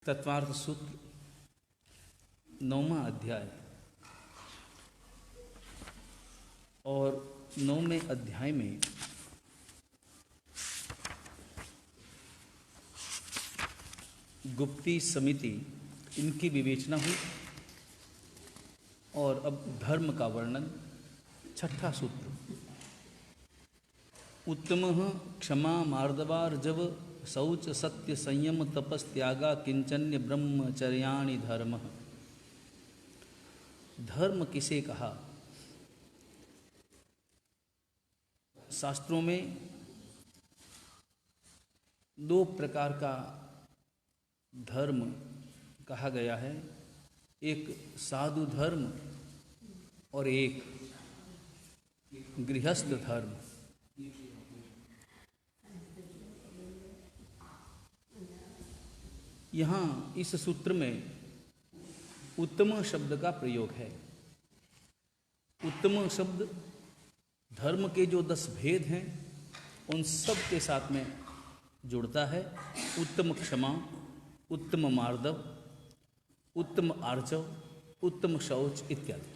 तत्वार्थ सूत्र 9वां अध्याय। और 9वें अध्याय में गुप्ती समिति इनकी विवेचना हुई और अब धर्म का वर्णन। छठा सूत्र। उत्तमः क्षमा मार्दवार्जव शौच सत्य संयम तपस त्यागा किंचन्य ब्रह्मचर्याणि धर्म। धर्म किसे कहा? शास्त्रों में दो प्रकार का धर्म कहा गया है, एक साधु धर्म और एक गृहस्थ धर्म। यहाँ इस सूत्र में उत्तम शब्द का प्रयोग है। उत्तम शब्द धर्म के जो 10 भेद हैं उन सब के साथ में जुड़ता है। उत्तम क्षमा, उत्तम मार्दव, उत्तम आर्जव, उत्तम शौच इत्यादि।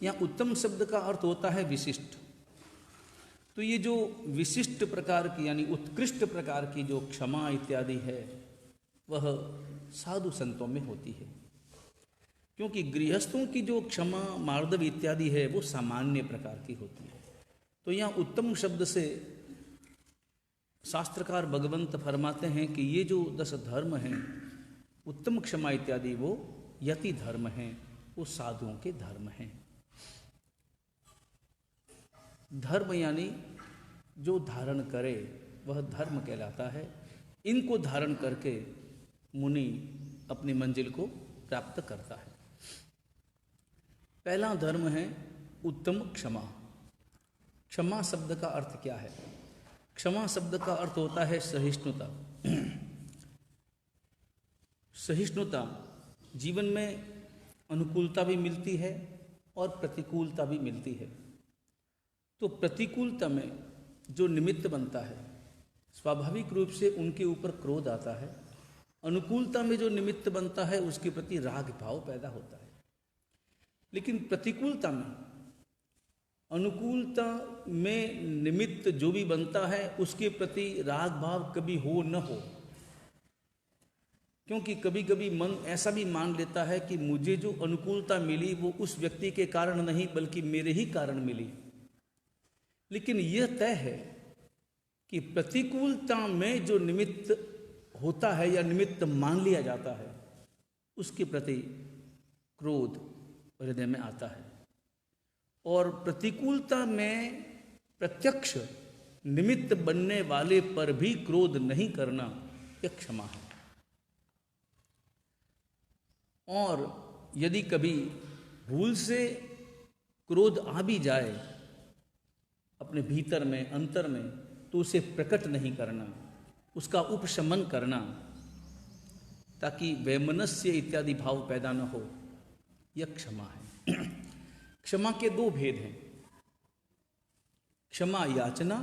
यहाँ उत्तम शब्द का अर्थ होता है विशिष्ट। तो ये जो विशिष्ट प्रकार की यानी उत्कृष्ट प्रकार की जो क्षमा इत्यादि है वह साधु संतों में होती है, क्योंकि गृहस्थों की जो क्षमा मार्दव इत्यादि है वो सामान्य प्रकार की होती है। तो यहाँ उत्तम शब्द से शास्त्रकार भगवंत फरमाते हैं कि ये जो 10 धर्म हैं, उत्तम क्षमा इत्यादि वो यति धर्म हैं, वो साधुओं के धर्म हैं। धर्म यानी जो धारण करे वह धर्म कहलाता है। इनको धारण करके मुनि अपनी मंजिल को प्राप्त करता है। पहला धर्म है उत्तम क्षमा। क्षमा शब्द का अर्थ क्या है? क्षमा शब्द का अर्थ होता है सहिष्णुता। सहिष्णुता, जीवन में अनुकूलता भी मिलती है और प्रतिकूलता भी मिलती है। तो प्रतिकूलता में जो निमित्त बनता है स्वाभाविक रूप से उनके ऊपर क्रोध आता है। अनुकूलता में जो निमित्त बनता है उसके प्रति राग भाव पैदा होता है। लेकिन प्रतिकूलता में, अनुकूलता में निमित्त जो भी बनता है उसके प्रति राग भाव कभी हो न हो, क्योंकि कभी कभी मन ऐसा भी मान लेता है कि मुझे जो अनुकूलता मिली वो उस व्यक्ति के कारण नहीं बल्कि मेरे ही कारण मिली। लेकिन यह तय है कि प्रतिकूलता में जो निमित्त होता है या निमित्त मान लिया जाता है उसके प्रति क्रोध हृदय में आता है, और प्रतिकूलता में प्रत्यक्ष निमित्त बनने वाले पर भी क्रोध नहीं करना यह क्षमा है। और यदि कभी भूल से क्रोध आ भी जाए अपने भीतर में, अंतर में, तो उसे प्रकट नहीं करना, उसका उपशमन करना ताकि वैमनस्य इत्यादि भाव पैदा न हो, यह क्षमा है। क्षमा के 2 भेद हैं, क्षमा याचना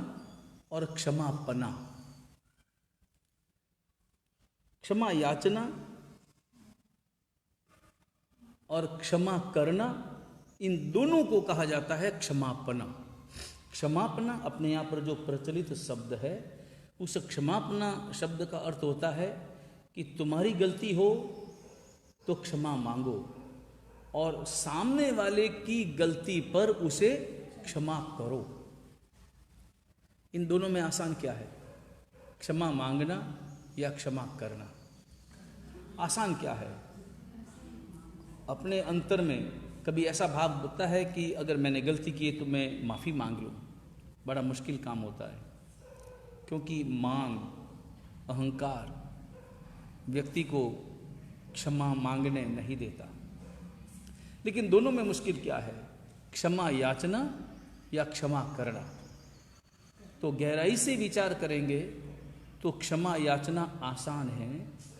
और क्षमापना। क्षमा याचना और क्षमा करना, इन दोनों को कहा जाता है क्षमापना। क्षमापना अपने यहाँ पर जो प्रचलित शब्द है, उस क्षमापना शब्द का अर्थ होता है कि तुम्हारी गलती हो तो क्षमा मांगो और सामने वाले की गलती पर उसे क्षमा करो। इन दोनों में आसान क्या है? क्षमा मांगना या क्षमा करना? आसान क्या है? अपने अंतर में कभी ऐसा भाव होता है कि अगर मैंने गलती की तो मैं माफ़ी मांग लूँ। बड़ा मुश्किल काम होता है, क्योंकि मांग, अहंकार व्यक्ति को क्षमा मांगने नहीं देता। लेकिन दोनों में मुश्किल क्या है? क्षमा याचना या क्षमा करना? तो गहराई से विचार करेंगे तो क्षमा याचना आसान है,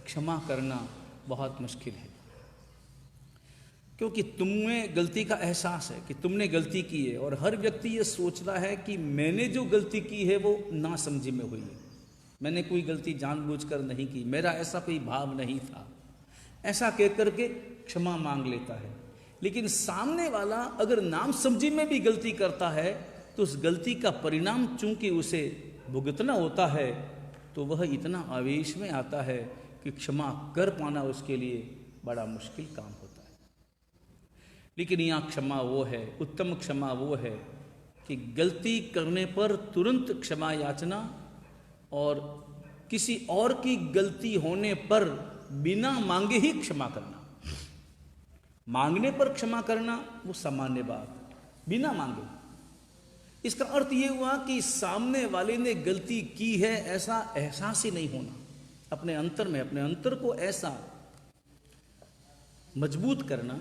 क्षमा करना बहुत मुश्किल है। क्योंकि तुम्हें गलती का एहसास है कि तुमने गलती की है, और हर व्यक्ति ये सोचता है कि मैंने जो गलती की है वो नासमझी में हुई है, मैंने कोई गलती जानबूझकर नहीं की, मेरा ऐसा कोई भाव नहीं था, ऐसा कह करके क्षमा मांग लेता है। लेकिन सामने वाला अगर नाम समझी में भी गलती करता है तो उस गलती का परिणाम चूंकि उसे भुगतना होता है तो वह इतना आवेश में आता है कि क्षमा कर पाना उसके लिए बड़ा मुश्किल काम होता है। लेकिन यहाँ क्षमा वो है, उत्तम क्षमा वो है कि गलती करने पर तुरंत क्षमा याचना और किसी और की गलती होने पर बिना मांगे ही क्षमा करना। मांगने पर क्षमा करना वो सामान्य बात, बिना मांगे। इसका अर्थ ये हुआ कि सामने वाले ने गलती की है ऐसा एहसास ही नहीं होना अपने अंतर में, अपने अंतर को ऐसा मजबूत करना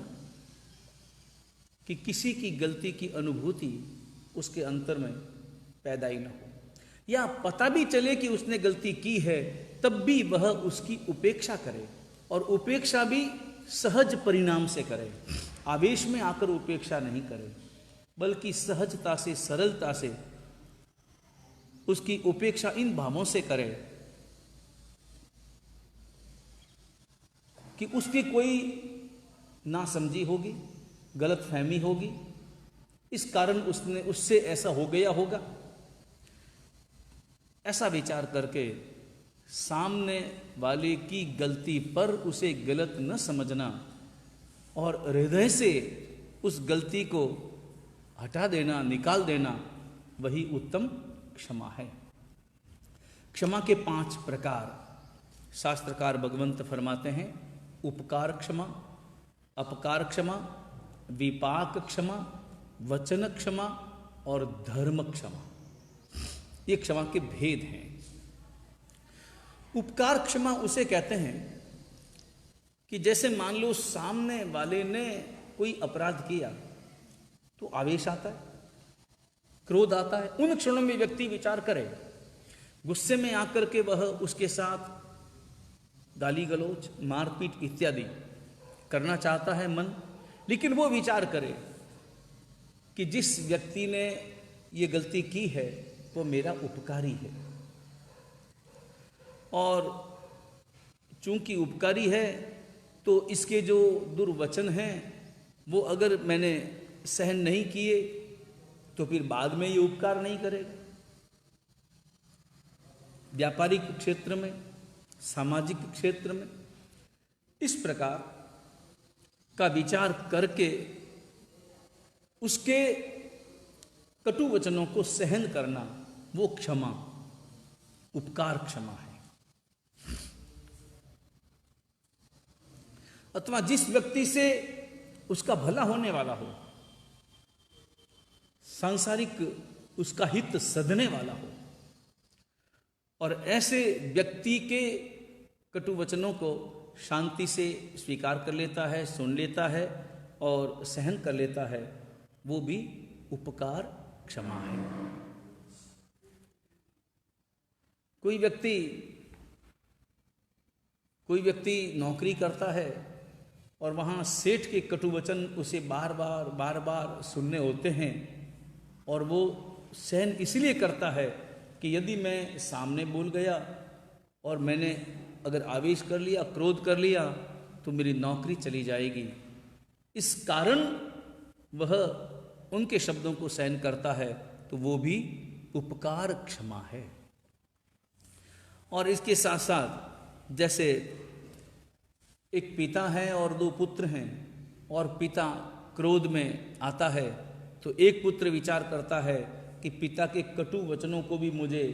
कि किसी की गलती की अनुभूति उसके अंतर में पैदा ही न हो, या पता भी चले कि उसने गलती की है तब भी वह उसकी उपेक्षा करे, और उपेक्षा भी सहज परिणाम से करे। आवेश में आकर उपेक्षा नहीं करे, बल्कि सहजता से, सरलता से उसकी उपेक्षा इन भावों से करे कि उसकी कोई नासमझी होगी, गलतफहमी होगी, इस कारण उससे ऐसा हो गया होगा। ऐसा विचार करके सामने वाले की गलती पर उसे गलत न समझना और हृदय से उस गलती को हटा देना, निकाल देना, वही उत्तम क्षमा है। क्षमा के 5 प्रकार शास्त्रकार भगवंत फरमाते हैं: उपकार क्षमा, अपकार क्षमा, विपाक क्षमा, वचन क्षमा और धर्म क्षमा। ये क्षमा के भेद हैं। उपकार क्षमा उसे कहते हैं कि जैसे मान लो सामने वाले ने कोई अपराध किया तो आवेश आता है, क्रोध आता है, उन क्षणों में व्यक्ति विचार करे, गुस्से में आकर के वह उसके साथ गाली गलौज, मारपीट इत्यादि करना चाहता है मन, लेकिन वो विचार करे कि जिस व्यक्ति ने ये गलती की है वो मेरा उपकारी है, और चूंकि उपकारी है तो इसके जो दुर्वचन हैं वो अगर मैंने सहन नहीं किए तो फिर बाद में ये उपकार नहीं करेगा। व्यापारिक क्षेत्र में, सामाजिक क्षेत्र में इस प्रकार का विचार करके उसके कटु वचनों को सहन करना, वो क्षमा, उपकार क्षमा है। अथवा जिस व्यक्ति से उसका भला होने वाला हो, सांसारिक उसका हित सधने वाला हो, और ऐसे व्यक्ति के कटु वचनों को शांति से स्वीकार कर लेता है, सुन लेता है और सहन कर लेता है, वो भी उपकार क्षमा है। कोई व्यक्ति नौकरी करता है और वहाँ सेठ के कटु वचन उसे बार बार सुनने होते हैं, और वो सहन इसलिए करता है कि यदि मैं सामने बोल गया और मैंने अगर आवेश कर लिया, क्रोध कर लिया, तो मेरी नौकरी चली जाएगी। इस कारण वह उनके शब्दों को सहन करता है, तो वो भी उपकार क्षमा है। और इसके साथ साथ जैसे एक पिता है और 2 पुत्र हैं, और पिता क्रोध में आता है तो एक पुत्र विचार करता है कि पिता के कटु वचनों को भी मुझे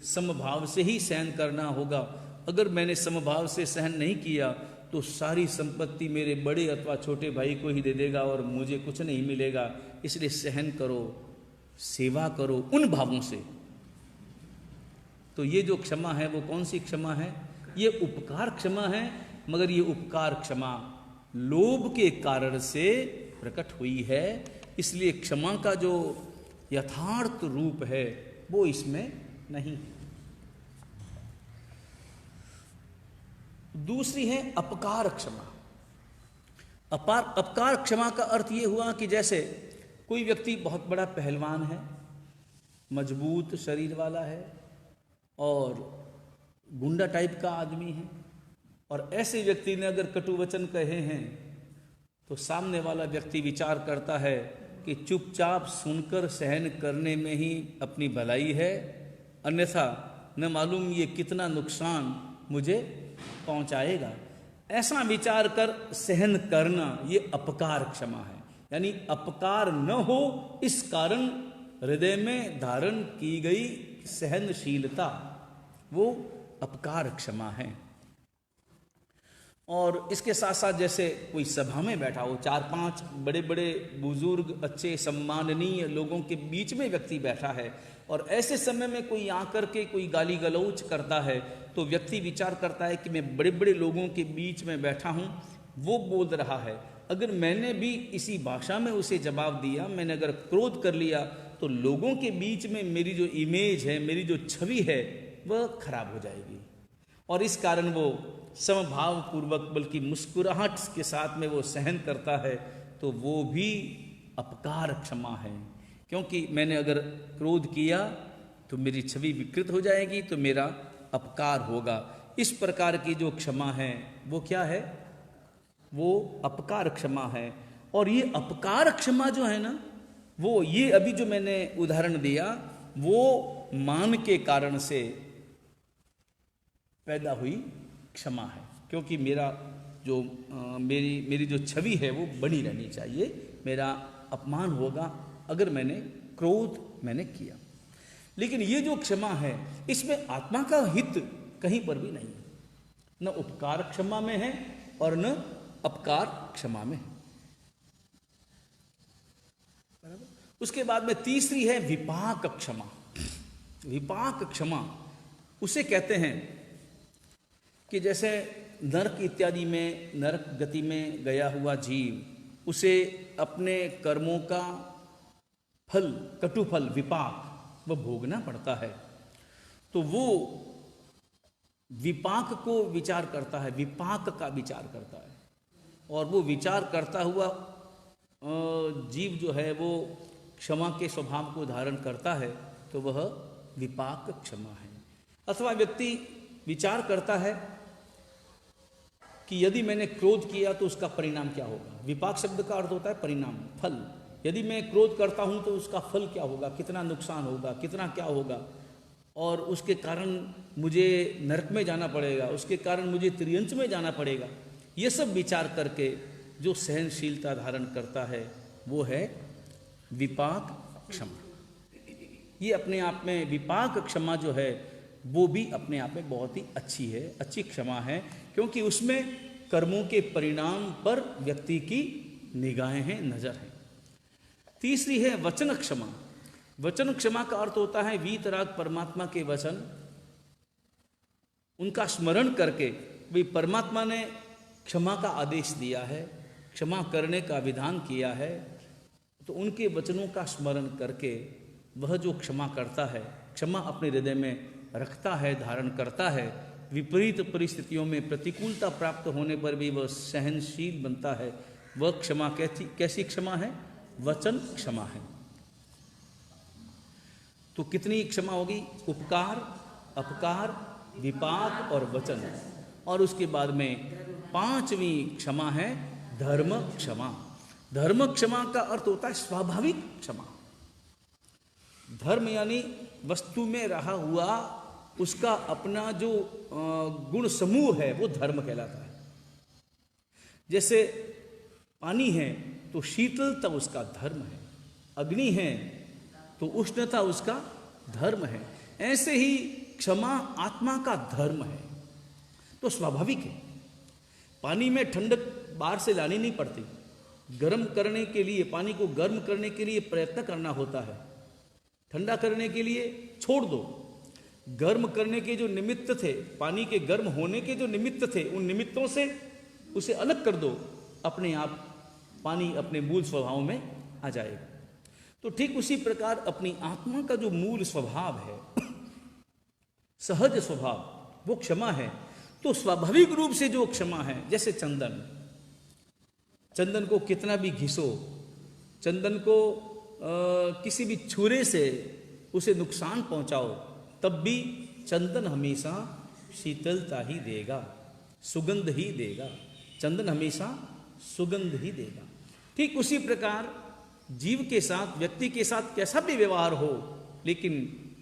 समभाव से ही सहन करना होगा। अगर मैंने समभाव से सहन नहीं किया तो सारी संपत्ति मेरे बड़े अथवा छोटे भाई को ही दे देगा और मुझे कुछ नहीं मिलेगा, इसलिए सहन करो, सेवा करो उन भावों से। तो ये जो क्षमा है वो कौन सी क्षमा है? ये उपकार क्षमा है, मगर ये उपकार क्षमा लोभ के कारण से प्रकट हुई है, इसलिए क्षमा का जो यथार्थ रूप है वो इसमें नहीं है। दूसरी है अपकार क्षमा। अपकार क्षमा का अर्थ ये हुआ कि जैसे कोई व्यक्ति बहुत बड़ा पहलवान है, मजबूत शरीर वाला है और गुंडा टाइप का आदमी है, और ऐसे व्यक्ति ने अगर कटु वचन कहे हैं तो सामने वाला व्यक्ति विचार करता है कि चुपचाप सुनकर सहन करने में ही अपनी भलाई है, अन्यथा न मालूम ये कितना नुकसान मुझे पहुंचाएगा। ऐसा विचार कर सहन करना ये अपकार क्षमा है। यानी अपकार न हो इस कारण हृदय में धारण की गई सहनशीलता, वो अपकार क्षमा है। और इसके साथ साथ जैसे कोई सभा में बैठा हो, 4-5 बड़े बड़े बुजुर्ग अच्छे सम्माननीय लोगों के बीच में व्यक्ति बैठा है, और ऐसे समय में कोई आकर के कोई गाली गलौच करता है, तो व्यक्ति विचार करता है कि मैं बड़े बड़े लोगों के बीच में बैठा हूँ, वो बोल रहा है, अगर मैंने भी इसी भाषा में उसे जवाब दिया, मैंने अगर क्रोध कर लिया, तो लोगों के बीच में मेरी जो इमेज है, मेरी जो छवि है, वह खराब हो जाएगी। और इस कारण वो समभाव पूर्वक बल्कि मुस्कुराहट के साथ में वो सहन करता है, तो वो भी अपकार क्षमा है। क्योंकि मैंने अगर क्रोध किया तो मेरी छवि विकृत हो जाएगी, तो मेरा अपकार होगा। इस प्रकार की जो क्षमा है वो क्या है? वो अपकार क्षमा है। और ये अपकार क्षमा जो है ना, वो ये अभी जो मैंने उदाहरण दिया, वो मान के कारण से पैदा हुई क्षमा है। क्योंकि मेरा जो मेरी जो छवि है वो बनी रहनी चाहिए, मेरा अपमान होगा अगर मैंने क्रोध किया। लेकिन ये जो क्षमा है, इसमें आत्मा का हित कहीं पर भी नहीं है, न उपकार क्षमा में है और न अपकार क्षमा में है। उसके बाद में तीसरी है विपाक क्षमा। विपाक क्षमा उसे कहते हैं कि जैसे नरक इत्यादि में, नरक गति में गया हुआ जीव, उसे अपने कर्मों का फल, कटु फल, विपाक, वह भोगना पड़ता है। तो वो विपाक को विचार करता है, विपाक का विचार करता है, और वो विचार करता हुआ जीव जो है वो क्षमा के स्वभाव को धारण करता है, तो वह विपाक क्षमा है। अथवा व्यक्ति विचार करता है कि यदि मैंने क्रोध किया तो उसका परिणाम क्या होगा। विपाक शब्द का अर्थ होता है परिणाम, फल। यदि मैं क्रोध करता हूं तो उसका फल क्या होगा, कितना नुकसान होगा, कितना क्या होगा, और उसके कारण मुझे नरक में जाना पड़ेगा, उसके कारण मुझे त्रियंच में जाना पड़ेगा। ये सब विचार करके जो सहनशीलता धारण करता है वो है विपाक क्षमा। ये अपने आप में विपाक क्षमा जो है वो भी अपने आप में बहुत ही अच्छी है, अच्छी क्षमा है, क्योंकि उसमें कर्मों के परिणाम पर व्यक्ति की निगाहें हैं, नजर है। तीसरी है वचन क्षमा। वचन क्षमा का अर्थ होता है वीतराग परमात्मा के वचन, उनका स्मरण करके, भाई परमात्मा ने क्षमा का आदेश दिया है, क्षमा करने का विधान किया है, तो उनके वचनों का स्मरण करके वह जो क्षमा करता है, क्षमा अपने हृदय में रखता है, धारण करता है, विपरीत परिस्थितियों में प्रतिकूलता प्राप्त होने पर भी वह सहनशील बनता है, वह क्षमा कैसी क्षमा है? वचन क्षमा है। तो कितनी क्षमा होगी? उपकार, अपकार, विपाक और वचन। और उसके बाद में पांचवी क्षमा है धर्म क्षमा। धर्म क्षमा का अर्थ होता है स्वाभाविक क्षमा। धर्म यानी वस्तु में रहा हुआ उसका अपना जो गुण समूह है वो धर्म कहलाता है। जैसे पानी है तो शीतलता उसका धर्म है, अग्नि है तो उष्णता उसका धर्म है। ऐसे ही क्षमा आत्मा का धर्म है। तो स्वाभाविक है, पानी में ठंडक बाहर से लानी नहीं पड़ती, गर्म करने के लिए, पानी को गर्म करने के लिए प्रयत्न करना होता है, ठंडा करने के लिए छोड़ दो। गर्म करने के जो निमित्त थे, पानी के गर्म होने के जो निमित्त थे, उन निमित्तों से उसे अलग कर दो, अपने आप पानी अपने मूल स्वभाव में आ जाएगा। तो ठीक उसी प्रकार अपनी आत्मा का जो मूल स्वभाव है, सहज स्वभाव, वो क्षमा है। तो स्वाभाविक रूप से जो क्षमा है, जैसे चंदन को कितना भी घिसो, चंदन को किसी भी छुरे से उसे नुकसान पहुंचाओ, तब भी चंदन हमेशा शीतलता ही देगा, सुगंध ही देगा। चंदन हमेशा सुगंध ही देगा। ठीक उसी प्रकार जीव के साथ, व्यक्ति के साथ कैसा भी व्यवहार हो, लेकिन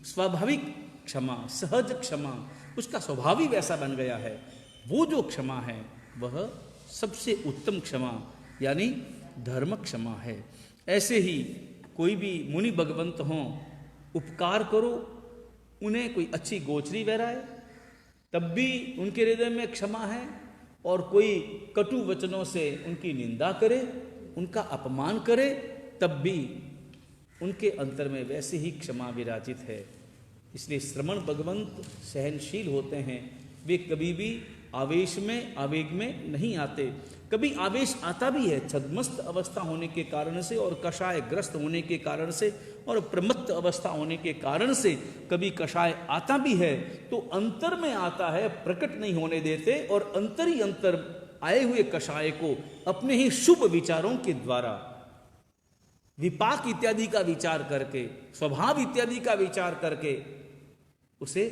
स्वाभाविक क्षमा, सहज क्षमा, उसका स्वभाव ही वैसा बन गया है। वो जो क्षमा है वह सबसे उत्तम क्षमा यानी धर्म क्षमा है। ऐसे ही कोई भी मुनि भगवंत हों, उपकार करो, उन्हें कोई अच्छी गोचरी बहराए तब भी उनके हृदय में क्षमा है, और कोई कटु वचनों से उनकी निंदा करे, उनका अपमान करे, तब भी उनके अंतर में वैसे ही क्षमा विराजित है। इसलिए श्रमण भगवंत सहनशील होते हैं। वे कभी भी आवेश में, आवेग में नहीं आते। कभी आवेश आता भी है छद्मस्त अवस्था होने के कारण से, और कषाय ग्रस्त होने के कारण से, और प्रमत्त अवस्था होने के कारण से कभी कषाय आता भी है, तो अंतर में आता है, प्रकट नहीं होने देते, और अंतर ही अंतर आए हुए कषाय को अपने ही शुभ विचारों के द्वारा, विपाक इत्यादि का विचार करके, स्वभाव इत्यादि का विचार करके उसे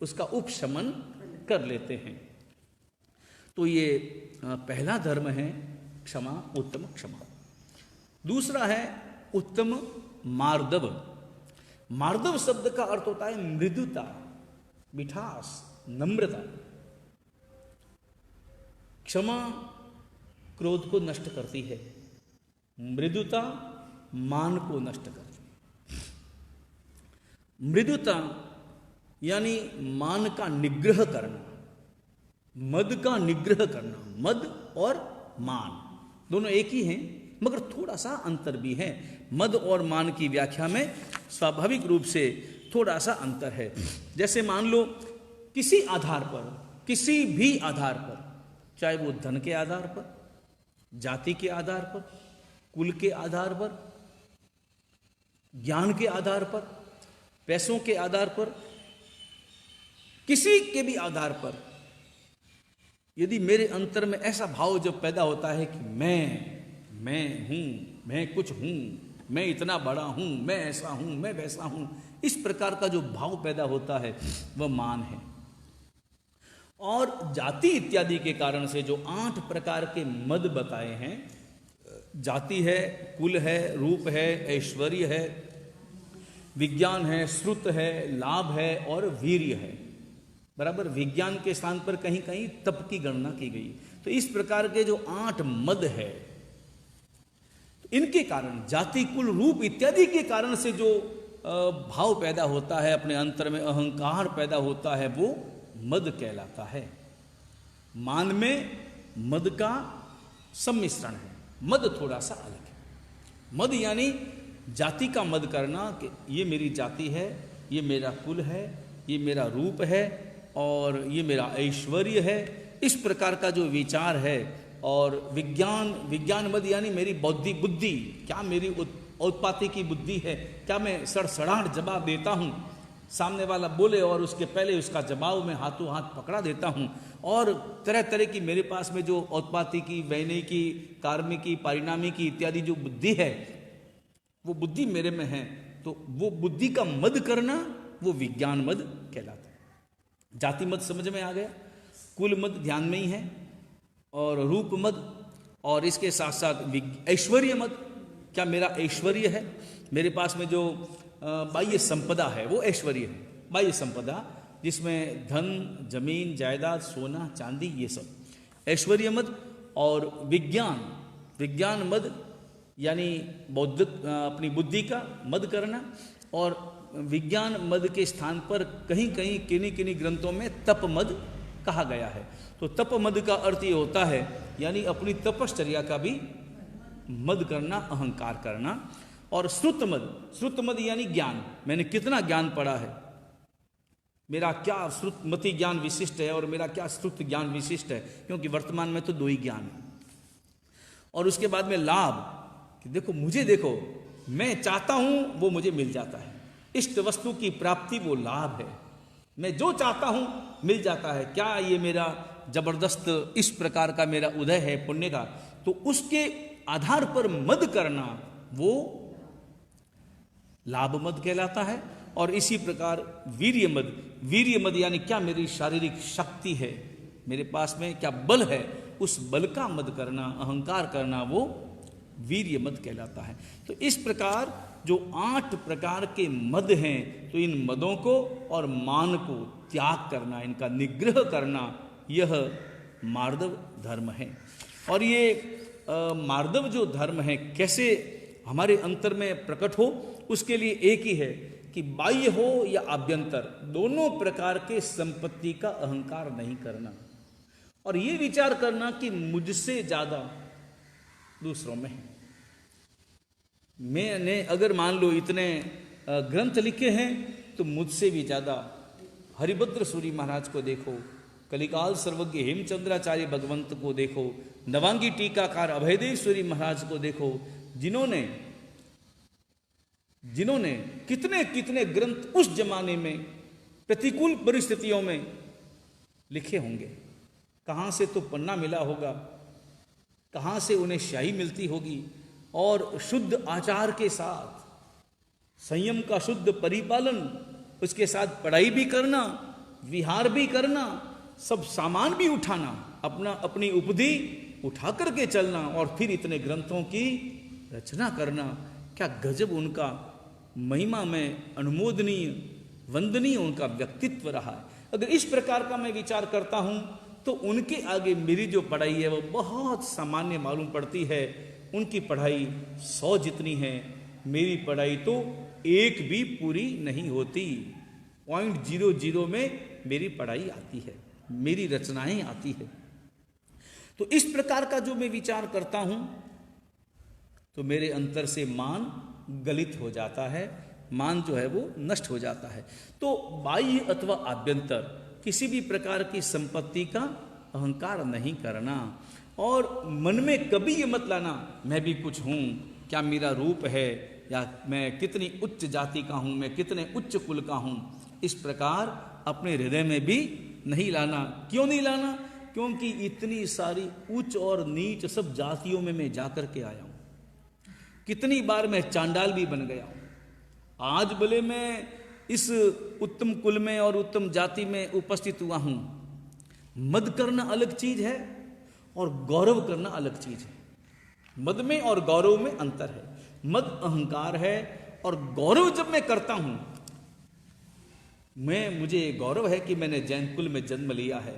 उसका उपशमन कर लेते हैं। तो ये पहला धर्म है क्षमा, उत्तम क्षमा। दूसरा है उत्तम मार्दव। मार्दव शब्द का अर्थ होता है मृदुता, मिठास, नम्रता। क्षमा क्रोध को नष्ट करती है, मृदुता मान को नष्ट करती है। मृदुता यानी मान का निग्रह करना, मद का निग्रह करना। मद और मान दोनों एक ही हैं, मगर थोड़ा सा अंतर भी है। मद और मान की व्याख्या में स्वाभाविक रूप से थोड़ा सा अंतर है। जैसे मान लो किसी आधार पर, किसी भी आधार पर, चाहे वो धन के आधार पर, जाति के आधार पर, कुल के आधार पर, ज्ञान के आधार पर, पैसों के आधार पर, किसी के भी आधार पर, यदि मेरे अंतर में ऐसा भाव जब पैदा होता है कि मैं हूं, मैं कुछ हूं, मैं इतना बड़ा हूं, मैं ऐसा हूं, मैं वैसा हूं, इस प्रकार का जो भाव पैदा होता है वह मान है। और जाति इत्यादि के कारण से जो 8 प्रकार के मद बताए हैं, जाति है, कुल है, रूप है, ऐश्वर्य है, विज्ञान है, श्रुत है, लाभ है और वीर्य है। बराबर विज्ञान के स्थान पर कहीं कहीं तप की गणना की गई। तो इस प्रकार के जो 8 मद है, तो इनके कारण, जाति, कुल, रूप इत्यादि के कारण से जो भाव पैदा होता है, अपने अंतर में अहंकार पैदा होता है, वो मद कहलाता है। मान में मद का सम्मिश्रण है, मद थोड़ा सा अलग है। मद यानी जाति का मद करना कि ये मेरी जाति है, ये मेरा कुल है, ये मेरा रूप है और ये मेरा ऐश्वर्य है, इस प्रकार का जो विचार है। और विज्ञान मद यानी मेरी बौद्धिक बुद्धि, क्या मेरी उत्पाती की बुद्धि है, क्या मैं सड़सड़ाहट जवाब देता हूँ, सामने वाला बोले और उसके पहले उसका जवाब में हाथों हाथ पकड़ा देता हूँ, और तरह तरह की मेरे पास में जो औत्पाती की, वैनिकी, कार्मिकी, परिणामिकी इत्यादि जो बुद्धि है, वो बुद्धि मेरे में है। तो वो बुद्धि का मद करना वो विज्ञान मद कहलाता है। जाति मद समझ में आ गया, कुल मद ध्यान में ही है, और रूप मद, और इसके साथ साथ ऐश्वर्य मद, क्या मेरा ऐश्वर्य है, मेरे पास में जो बाह्य संपदा है वो ऐश्वर्य है। बाह्य संपदा जिसमें धन, जमीन, जायदाद, सोना, चांदी, ये सब ऐश्वर्य मद। और विज्ञान मद यानी बौद्धिक, अपनी बुद्धि का मद करना। और विज्ञान मद के स्थान पर कहीं कहीं किन्हीं ग्रंथों में तप मद कहा गया है। तो तप मद का अर्थ ये होता है यानी अपनी तपश्चर्या का भी मद करना, अहंकार करना। और श्रुत मद यानी ज्ञान, मैंने कितना ज्ञान पढ़ा है, मेरा क्या श्रुतमति ज्ञान विशिष्ट है और मेरा क्या श्रुत ज्ञान विशिष्ट है, क्योंकि वर्तमान में तो 2 ही ज्ञान है। और उसके बाद में लाभ, कि देखो मैं चाहता हूं वो मुझे मिल जाता है, इष्ट वस्तु की प्राप्ति वो लाभ है, मैं जो चाहता हूं मिल जाता है। क्या ये मेरा जबरदस्त इस प्रकार का मेरा उदय है पुण्य का, तो उसके आधार पर मद करना वो लाभ मद कहलाता है। और इसी प्रकार वीर्यमद यानी क्या मेरी शारीरिक शक्ति है, मेरे पास में क्या बल है, उस बल का मद करना, अहंकार करना, वो वीर्यमद कहलाता है। तो इस प्रकार जो 8 प्रकार के मद हैं, तो इन मदों को और मान को त्याग करना, इनका निग्रह करना, यह मार्दव धर्म है। और ये मार्दव जो धर्म है कैसे हमारे अंतर में प्रकट हो, उसके लिए एक ही है कि बाह्य हो या आभ्यंतर, दोनों प्रकार के संपत्ति का अहंकार नहीं करना, और ये विचार करना कि मुझसे ज्यादा दूसरों में है। मैंने अगर मान लो इतने ग्रंथ लिखे हैं, तो मुझसे भी ज्यादा हरिभद्र सूरी महाराज को देखो, कलिकाल सर्वज्ञ हेमचंद्राचार्य भगवंत को देखो, नवांगी टीकाकार अभयदेव सूरी महाराज को देखो, जिन्होंने कितने कितने ग्रंथ उस जमाने में प्रतिकूल परिस्थितियों में लिखे होंगे। कहाँ से तो पन्ना मिला होगा, कहाँ से उन्हें स्याही मिलती होगी, और शुद्ध आचार के साथ, संयम का शुद्ध परिपालन, उसके साथ पढ़ाई भी करना, विहार भी करना, सब सामान भी उठाना, अपनी उपधि उठा करके चलना, और फिर इतने ग्रंथों की रचना करना। क्या गजब उनका महिमा में अनुमोदनीय, वंदनीय उनका व्यक्तित्व रहा है। अगर इस प्रकार का मैं विचार करता हूं, तो उनके आगे मेरी जो पढ़ाई है वो बहुत सामान्य मालूम पड़ती है। उनकी पढ़ाई 100 जितनी है, मेरी पढ़ाई तो 1 भी पूरी नहीं होती। 0.00 में मेरी पढ़ाई आती है, मेरी रचनाएं आती है। तो इस प्रकार का जो मैं विचार करता हूं, तो मेरे अंतर से मान गलित हो जाता है, मान जो है वो नष्ट हो जाता है। तो बाह्य अथवा आभ्यंतर किसी भी प्रकार की संपत्ति का अहंकार नहीं करना, और मन में कभी ये मत लाना मैं भी कुछ हूं, क्या मेरा रूप है, या मैं कितनी उच्च जाति का हूं, मैं कितने उच्च कुल का हूं। इस प्रकार अपने हृदय में भी नहीं लाना। क्यों नहीं लाना? क्योंकि इतनी सारी उच्च और नीच सब जातियों में मैं जाकर के आया हूं। कितनी बार मैं चांडाल भी बन गया हूं। आज भले मैं इस उत्तम कुल में और उत्तम जाति में उपस्थित हुआ हूं। मद करना अलग चीज है और गौरव करना अलग चीज है। मद में और गौरव में अंतर है। मद अहंकार है, और गौरव जब मैं करता हूं, मुझे गौरव है कि मैंने जैन कुल में जन्म लिया है,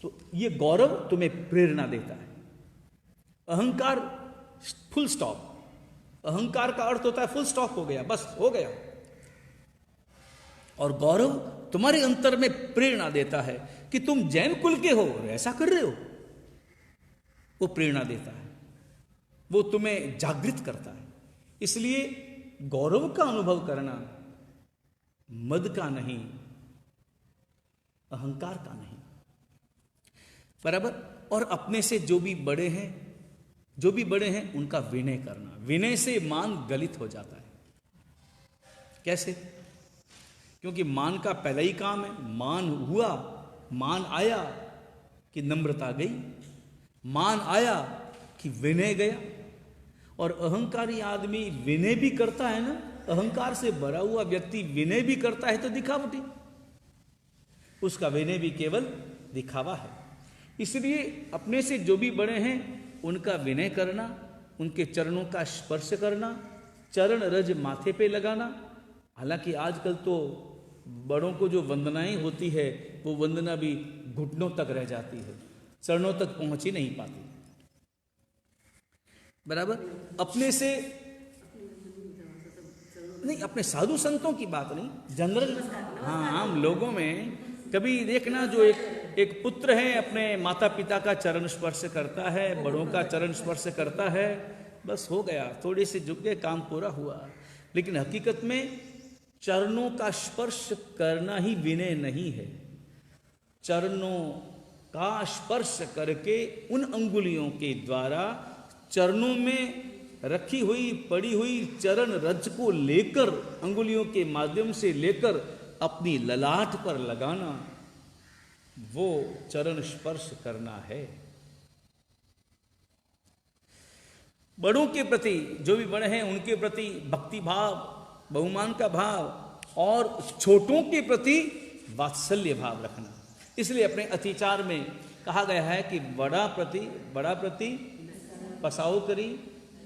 तो ये गौरव तुम्हें प्रेरणा देता है। अहंकार फुल स्टॉप। अहंकार का अर्थ होता है फुल स्टॉप, हो गया, बस हो गया। और गौरव तुम्हारे अंतर में प्रेरणा देता है कि तुम जैन कुल के हो और ऐसा कर रहे हो। वो प्रेरणा देता है, वो तुम्हें जागृत करता है। इसलिए गौरव का अनुभव करना मद का नहीं, अहंकार का नहीं, बराबर। और अपने से जो भी बड़े हैं उनका विनय करना। विनय से मान गलित हो जाता है। कैसे? क्योंकि मान का पहला ही काम है, मान हुआ, मान आया कि नम्रता गई, मान आया कि विनय गया। और अहंकारी आदमी विनय भी करता है ना, अहंकार से भरा हुआ व्यक्ति विनय भी करता है तो दिखावटी, उसका विनय भी केवल दिखावा है। इसलिए अपने से जो भी बड़े हैं उनका विनय करना, उनके चरणों का स्पर्श करना, चरण रज माथे पे लगाना। हालांकि आजकल तो बड़ों को जो वंदनाएं होती है वो वंदना भी घुटनों तक रह जाती है, चरणों तक पहुंच ही नहीं पाती, बराबर। अपने से नहीं, अपने साधु संतों की बात नहीं, जनरल हाँ आम लोगों में कभी देखना, जो एक पुत्र है अपने माता पिता का चरण स्पर्श करता है, बड़ों का चरण स्पर्श करता है, बस हो गया, थोड़ी सी झुक गए, काम पूरा हुआ। लेकिन हकीकत में चरणों का स्पर्श करना ही विनय नहीं है। चरणों का स्पर्श करके उन अंगुलियों के द्वारा चरणों में रखी हुई पड़ी हुई चरण रज को लेकर, अंगुलियों के माध्यम से लेकर अपनी ललाट पर लगाना, वो चरण स्पर्श करना है। बड़ों के प्रति, जो भी बड़े हैं उनके प्रति भक्ति भाव, बहुमान का भाव और छोटों के प्रति वात्सल्य भाव रखना। इसलिए अपने अतिचार में कहा गया है कि बड़ा प्रति पसाऊ करी,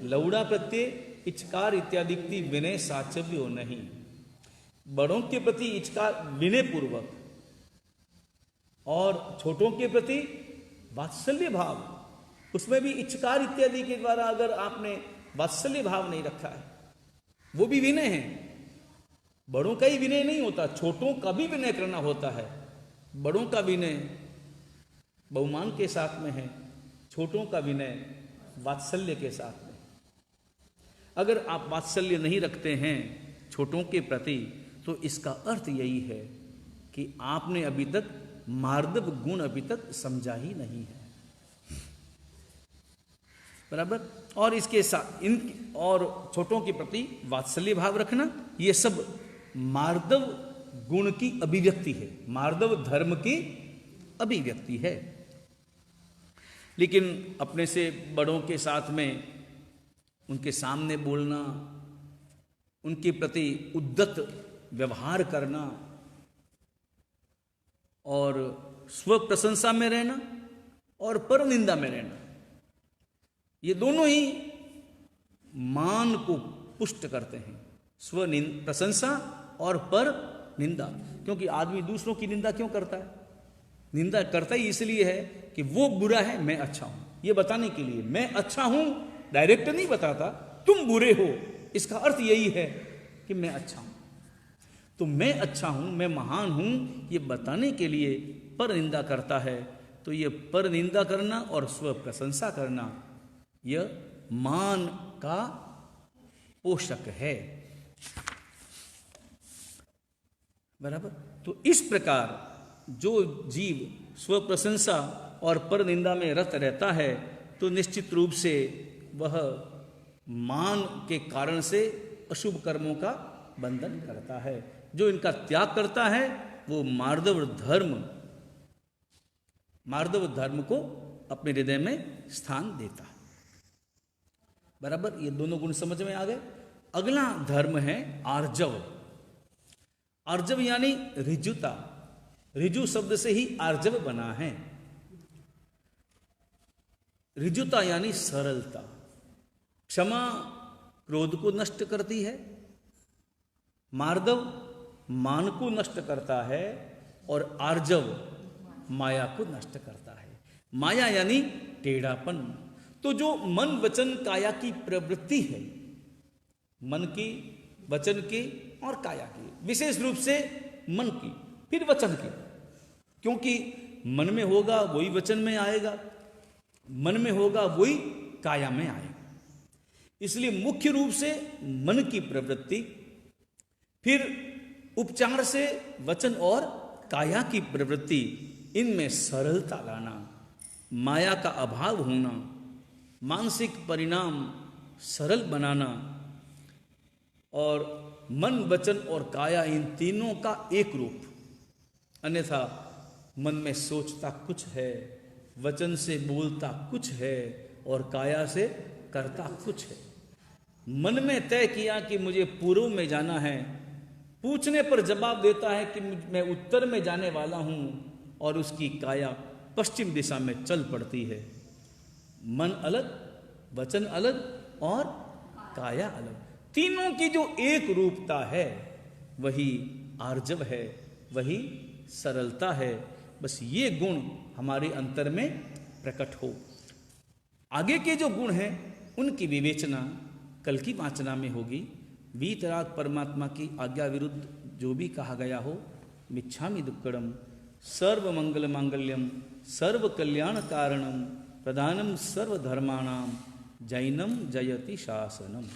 लौड़ा प्रत्यय इचकार इत्यादि विनय साचव्यो नहीं। बड़ों के प्रति इचकार विनय पूर्वक और छोटों के प्रति वात्सल्य भाव, उसमें भी इचकार इत्यादि के द्वारा अगर आपने वात्सल्य भाव नहीं रखा है, वो भी विनय है। बड़ों का ही विनय नहीं होता, छोटों का भी विनय करना होता है। बड़ों का विनय बहुमान के साथ में है, छोटों का विनय वात्सल्य के साथ में। अगर आप वात्सल्य नहीं रखते हैं छोटों के प्रति, तो इसका अर्थ यही है कि आपने अभी तक मार्दव गुण अभी तक समझा ही नहीं है, बराबर। और इसके साथ इन और छोटों के प्रति वात्सल्य भाव रखना, ये सब मार्दव गुण की अभिव्यक्ति है, मार्दव धर्म की अभिव्यक्ति है। लेकिन अपने से बड़ों के साथ में उनके सामने बोलना, उनके प्रति उद्दत व्यवहार करना और स्व प्रशंसा में रहना और पर निंदा में रहना, ये दोनों ही मान को पुष्ट करते हैं। स्व प्रशंसा और पर निंदा। क्योंकि आदमी दूसरों की निंदा क्यों करता है? निंदा करता ही इसलिए है कि वो बुरा है, मैं अच्छा हूं, ये बताने के लिए। मैं अच्छा हूं डायरेक्ट नहीं बताता, तुम बुरे हो, इसका अर्थ यही है कि मैं अच्छा हूं। तो मैं अच्छा हूं, मैं महान हूं, ये बताने के लिए पर निंदा करता है। तो ये पर निंदा करना और स्व प्रशंसा करना, यह मान का पोषक है, बराबर। तो इस प्रकार जो जीव स्व प्रशंसा और पर निंदा में रत रहता है, तो निश्चित रूप से वह मान के कारण से अशुभ कर्मों का बंधन करता है। जो इनका त्याग करता है वो मार्दव धर्म को अपने हृदय में स्थान देता है, बराबर। ये दोनों गुण समझ में आ गए। अगला धर्म है आर्जव। आर्जव यानी ऋजुता। ऋजु शब्द से ही आर्जव बना है। ऋजुता यानी सरलता। क्षमा क्रोध को नष्ट करती है, मार्दव मान को नष्ट करता है और आर्जव माया को नष्ट करता है। माया यानी टेढ़ापन। तो जो मन वचन काया की प्रवृत्ति है, मन की, वचन की और काया की, विशेष रूप से मन की, फिर वचन की, क्योंकि मन में होगा वही वचन में आएगा, मन में होगा वही काया में आएगा। इसलिए मुख्य रूप से मन की प्रवृत्ति, फिर उपचार से वचन और काया की प्रवृत्ति, इनमें सरलता लाना, माया का अभाव होना, मानसिक परिणाम सरल बनाना और मन वचन और काया इन तीनों का एक रूप। अन्यथा मन में सोचता कुछ है, वचन से बोलता कुछ है और काया से करता कुछ है। मन में तय किया कि मुझे पूर्व में जाना है, पूछने पर जवाब देता है कि मैं उत्तर में जाने वाला हूं और उसकी काया पश्चिम दिशा में चल पड़ती है। मन अलग, वचन अलग और काया अलग, तीनों की जो एक रूपता है वही आर्जव है, वही सरलता है। बस ये गुण हमारे अंतर में प्रकट हो। आगे के जो गुण हैं उनकी विवेचना कल की वाचना में होगी। वीतराग परमात्मा की आज्ञा विरुद्ध जो भी कहा गया हो, मिच्छामि दुक्कड़म, सर्व मंगल मांगल्यम, सर्व कल्याण कारणम, प्रधानम सर्व धर्माणाम, जैनम जयति शासनम।